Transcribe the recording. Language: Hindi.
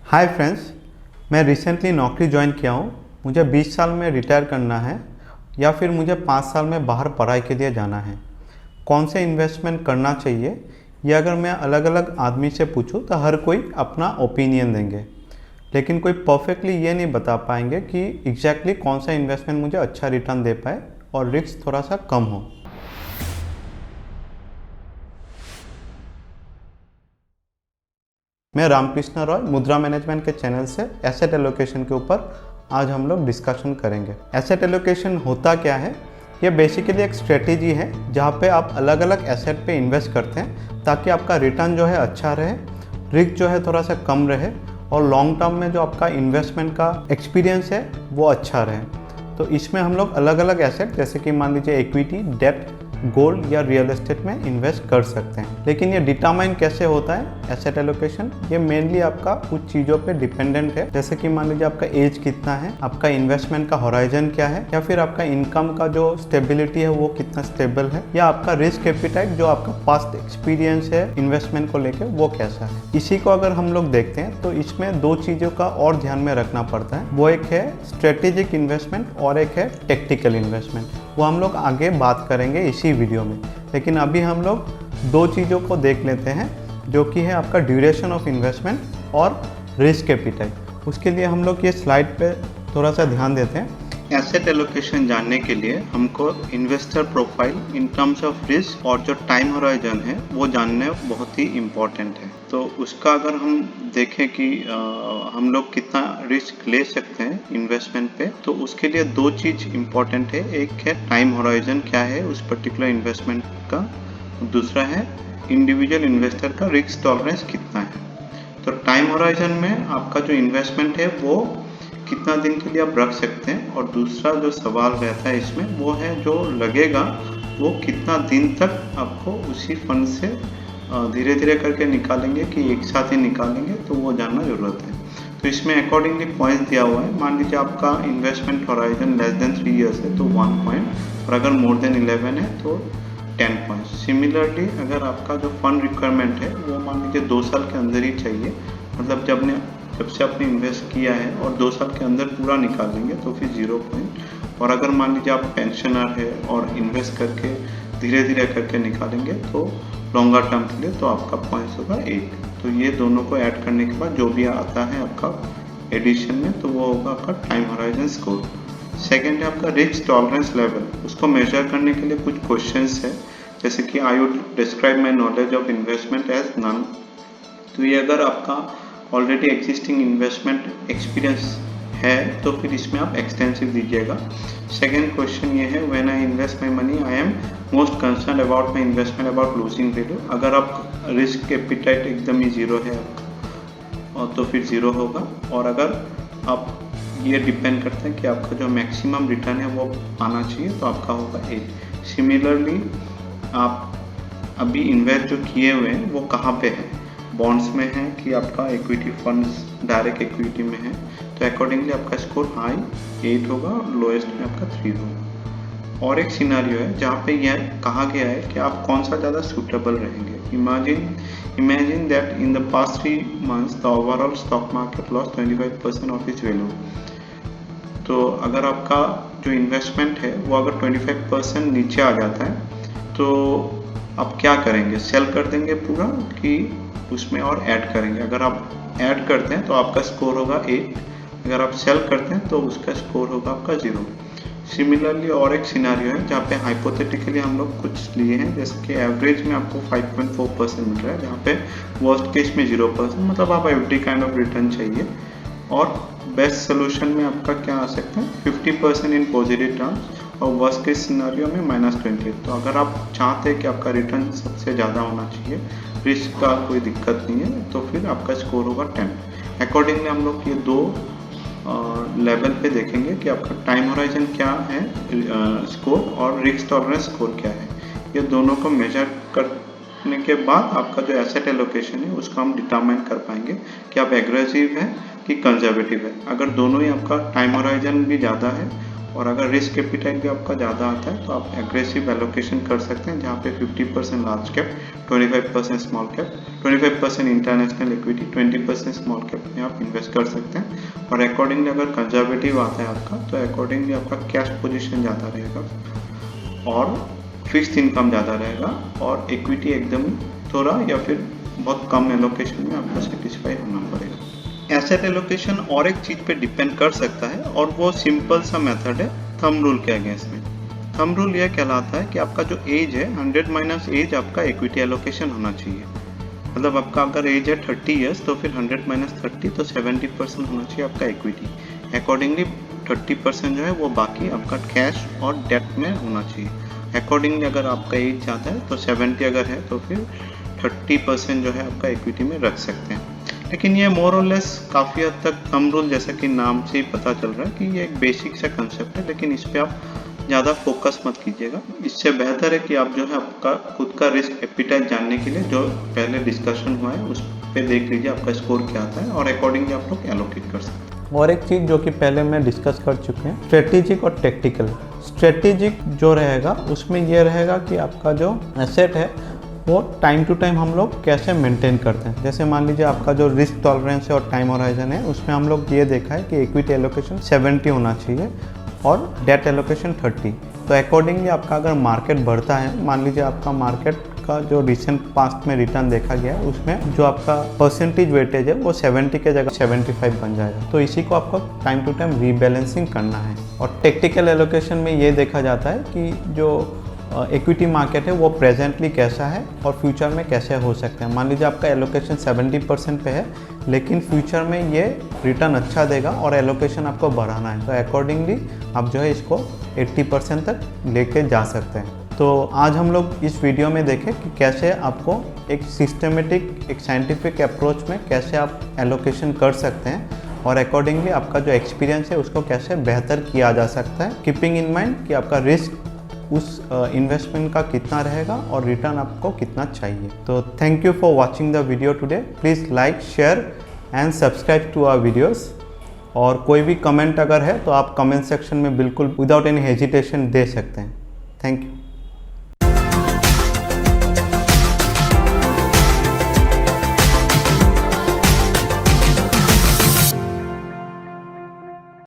हाय फ्रेंड्स, मैं रिसेंटली नौकरी ज्वाइन किया हूँ। मुझे 20 साल में रिटायर करना है या फिर मुझे 5 साल में बाहर पढ़ाई के लिए जाना है। कौन से इन्वेस्टमेंट करना चाहिए, ये अगर मैं अलग अलग आदमी से पूछूँ तो हर कोई अपना ओपिनियन देंगे, लेकिन कोई परफेक्टली ये नहीं बता पाएंगे कि एग्जैक्टली कौन सा इन्वेस्टमेंट मुझे अच्छा रिटर्न दे पाए और रिस्क थोड़ा सा कम हो। मैं रामकृष्ण रॉय मुद्रा मैनेजमेंट के चैनल से एसेट एलोकेशन के ऊपर आज हम लोग डिस्कशन करेंगे। एसेट एलोकेशन होता क्या है? ये बेसिकली एक स्ट्रेटेजी है जहाँ पे आप अलग अलग एसेट पे इन्वेस्ट करते हैं ताकि आपका रिटर्न जो है अच्छा रहे, रिस्क जो है थोड़ा सा कम रहे और लॉन्ग टर्म में जो आपका इन्वेस्टमेंट का एक्सपीरियंस है वो अच्छा रहे। तो इसमें हम लोग अलग अलग एसेट जैसे कि मान लीजिए इक्विटी, डेट, गोल्ड या रियल एस्टेट में इन्वेस्ट कर सकते हैं। लेकिन ये डिटरमाइन कैसे होता है एसेट एलोकेशन? ये मेनली आपका कुछ चीज़ों पे डिपेंडेंट है, जैसे कि मान लीजिए आपका एज कितना है, आपका इन्वेस्टमेंट का होराइजन क्या है, या फिर आपका इनकम का जो स्टेबिलिटी है वो कितना स्टेबल है, या आपका रिस्क एपिटाइट जो आपका पास्ट एक्सपीरियंस है इन्वेस्टमेंट को लेकर वो कैसा है। इसी को अगर हम लोग देखते हैं तो इसमें दो चीज़ों का और ध्यान में रखना पड़ता है। वो एक है स्ट्रेटेजिक इन्वेस्टमेंट और एक है टेक्टिकल इन्वेस्टमेंट। वो हम लोग आगे बात करेंगे इसी वीडियो में। लेकिन अभी हम लोग दो चीज़ों को देख लेते हैं, जो कि है आपका ड्यूरेशन ऑफ इन्वेस्टमेंट और रिस्क एपिटाइट। उसके लिए हम लोग ये स्लाइड पे थोड़ा सा ध्यान देते हैं। एसेट एलोकेशन जानने के लिए हमको investor profile in terms of risk और जो टाइम होराइजन है वो जानने बहुत ही इम्पोर्टेंट है। तो उसका अगर हम देखें कि हम लोग कितना रिस्क ले सकते हैं इन्वेस्टमेंट पे, तो उसके लिए दो चीज़ इम्पोर्टेंट है। एक है टाइम होराइजन क्या है उस पर्टिकुलर इन्वेस्टमेंट का, दूसरा है इंडिविजुअल इन्वेस्टर का रिस्क टॉलरेंस कितना है। तो टाइम होराइजन में आपका जो इन्वेस्टमेंट है वो कितना दिन के लिए आप रख सकते हैं, और दूसरा जो सवाल रहता है इसमें वो है जो लगेगा वो कितना दिन तक आपको उसी फंड से धीरे धीरे करके निकालेंगे कि एक साथ ही निकालेंगे, तो वो जानना ज़रूरत है। तो इसमें अकॉर्डिंगली पॉइंट्स दिया हुआ है। मान लीजिए आपका investment horizon less than 3 years है तो 1 पॉइंट, और अगर मोर देन 11 है तो 10 पॉइंट। सिमिलरली अगर आपका जो फंड रिक्वायरमेंट है वो मान लीजिए 2 साल के अंदर ही चाहिए, मतलब जब से आपने इन्वेस्ट किया है और 2 साल के अंदर पूरा निकालेंगे तो फिर 0 पॉइंट। और अगर मान लीजिए आप पेंशनर है और इन्वेस्ट करके धीरे धीरे करके निकालेंगे तो लॉन्गर टर्म के लिए तो आपका पॉइंट्स होगा 1। तो ये दोनों को ऐड करने के बाद जो भी आता है आपका एडिशन में, तो वो होगा आपका टाइम होराइजन स्कोर। सेकेंड है आपका रिस्क टॉलरेंस लेवल। उसको मेजर करने के लिए कुछ क्वेश्चंस है, जैसे कि I would describe my knowledge of investment as none. तो ये अगर आपका ऑलरेडी एग्जिस्टिंग इन्वेस्टमेंट एक्सपीरियंस है तो फिर इसमें आप एक्सटेंसिव दीजिएगा। सेकेंड क्वेश्चन ये है, when I invest my money I am most concern about my investment about losing value. अगर आप रिस्क एपिटाइट एकदम ही ज़ीरो है आपका तो फिर ज़ीरो होगा, और अगर आप ये डिपेंड करते हैं कि आपका जो मैक्सिमम रिटर्न है वो आना चाहिए तो आपका होगा 8। सिमिलरली आप अभी इन्वेस्ट जो किए हुए हैं वो कहाँ पे है, बॉन्ड्स में है कि आपका इक्विटी फंड्स डायरेक्ट इक्विटी में है, तो अकॉर्डिंगली आपका स्कोर हाई 8 होगा और लोएस्ट में आपका 3 होगा। और एक सिनारियो है जहाँ पे यह कहा गया है कि आप कौन सा ज़्यादा सूटेबल रहेंगे। Imagine that in the past 3 months the overall stock market loss 25% of its value. तो अगर आपका जो इन्वेस्टमेंट है वो अगर 25% नीचे आ जाता है तो आप क्या करेंगे? सेल कर देंगे पूरा कि उसमें और ऐड करेंगे? अगर आप ऐड करते हैं तो आपका स्कोर होगा 8, अगर आप सेल करते हैं तो उसका स्कोर होगा आपका 0। सिमिलरली और एक सिनारियो है जहाँ पे हाइपोथेटिकली हम लोग कुछ लिए हैं, जैसे कि एवरेज में आपको 5.4% मिल रहा है, जहाँ पे वर्स्ट केस में 0%, मतलब आप एवरी काइंड ऑफ रिटर्न चाहिए। और बेस्ट सोल्यूशन में आपका क्या आ सकता है 50% इन पॉजिटिव टर्म्स, और वर्स्ट केस सिनारियो में -20। तो अगर आप चाहते हैं कि आपका रिटर्न सबसे ज़्यादा होना चाहिए, रिस्क का कोई दिक्कत नहीं है, तो फिर आपका स्कोर होगा 10। अकॉर्डिंगली हम लोग ये दो लेवल पे देखेंगे कि आपका टाइम होराइजन क्या है स्कोर और रिस्क टॉलरेंस स्कोर क्या है। ये दोनों को मेजर करने के बाद आपका जो एसेट एलोकेशन है उसको हम डिटरमाइन कर पाएंगे कि आप एग्रेसिव है कि कंजर्वेटिव है। अगर दोनों ही आपका टाइम होराइजन भी ज़्यादा है और अगर रिस्क एपिटाइट भी आपका ज़्यादा आता है तो आप एग्रेसिव एलोकेशन कर सकते हैं, जहाँ पे 50% large cap, 25% small cap, 25% international equity, 20% small cap में आप इन्वेस्ट कर सकते हैं। और अकॉर्डिंगली अगर कंजर्वेटिव आता है आपका तो अकॉर्डिंगली आपका कैश पोजीशन ज़्यादा रहेगा और फिक्स्ड इनकम ज़्यादा रहेगा और इक्विटी एकदम थोड़ा या फिर बहुत कम एलोकेशन में आपको सेटिस्फाई होना पड़ेगा। एसेट एलोकेशन और एक चीज़ पे डिपेंड कर सकता है और वो सिंपल सा मेथड है थंब रूल के अगेंस्ट में। थंब रूल यह कहलाता है कि आपका जो एज है 100 माइनस एज आपका इक्विटी एलोकेशन होना चाहिए। मतलब आपका अगर एज है 30 ईयर्स तो फिर 100 माइनस 30 तो 70% होना चाहिए आपका इक्विटी। अकॉर्डिंगली 30% जो है वो बाकी आपका कैश और डेट में होना चाहिए। अकॉर्डिंगली अगर आपका एज ज़्यादा है तो 70 अगर है तो फिर 30% जो है आपका इक्विटी में रख सकते हैं। लेकिन ये मोर और लेस काफ़ी हद तक थंब रूल जैसा कि नाम से ही पता चल रहा है कि ये एक बेसिक सा कंसेप्ट है, लेकिन इस पे आप ज़्यादा फोकस मत कीजिएगा। इससे बेहतर है कि आप जो है आपका खुद का रिस्क एपिटाइट जानने के लिए जो पहले डिस्कशन हुआ है उस पे देख लीजिए आपका स्कोर क्या आता है और अकॉर्डिंगली आप लोग एलोकेट कर सकते हैं। और एक चीज़ जो कि पहले मैं डिस्कस कर चुके हैं, स्ट्रेटेजिक और टेक्टिकल। स्ट्रेटेजिक जो रहेगा उसमें यह रहेगा कि आपका जो एसेट है वो टाइम टू टाइम हम लोग कैसे मेंटेन करते हैं। जैसे मान लीजिए आपका जो रिस्क टॉलरेंस है और टाइम होराइजन है उसमें हम लोग ये देखा है कि इक्विटी एलोकेशन 70 होना चाहिए और डेट एलोकेशन 30। तो अकॉर्डिंगली आपका अगर मार्केट बढ़ता है, मान लीजिए आपका मार्केट का जो रिसेंट पास्ट में रिटर्न देखा गया है उसमें जो आपका परसेंटेज वेटेज है वो 70 के जगह 75 बन जाएगा। तो इसी को आपको टाइम टू टाइम रीबैलेंसिंग करना है। और टेक्निकल एलोकेशन में ये देखा जाता है कि जो इक्विटी मार्केट है वो प्रेजेंटली कैसा है और फ्यूचर में कैसे हो सकते हैं। मान लीजिए आपका एलोकेशन 70% पे है लेकिन फ्यूचर में ये रिटर्न अच्छा देगा और एलोकेशन आपको बढ़ाना है, तो अकॉर्डिंगली आप जो है इसको 80% तक लेके जा सकते हैं। तो आज हम लोग इस वीडियो में देखें कि कैसे आपको एक सिस्टमेटिक, एक साइंटिफिक अप्रोच में कैसे आप एलोकेशन कर सकते हैं और अकॉर्डिंगली आपका जो एक्सपीरियंस है उसको कैसे बेहतर किया जा सकता है, कीपिंग इन माइंड कि आपका रिस्क उस इन्वेस्टमेंट का कितना रहेगा और रिटर्न आपको कितना चाहिए। तो thank you for watching the video today. Please like, share and subscribe to our videos. और कोई भी कमेंट अगर है तो आप कमेंट सेक्शन में बिल्कुल विदाउट एनी हेजिटेशन दे सकते हैं। Thank you.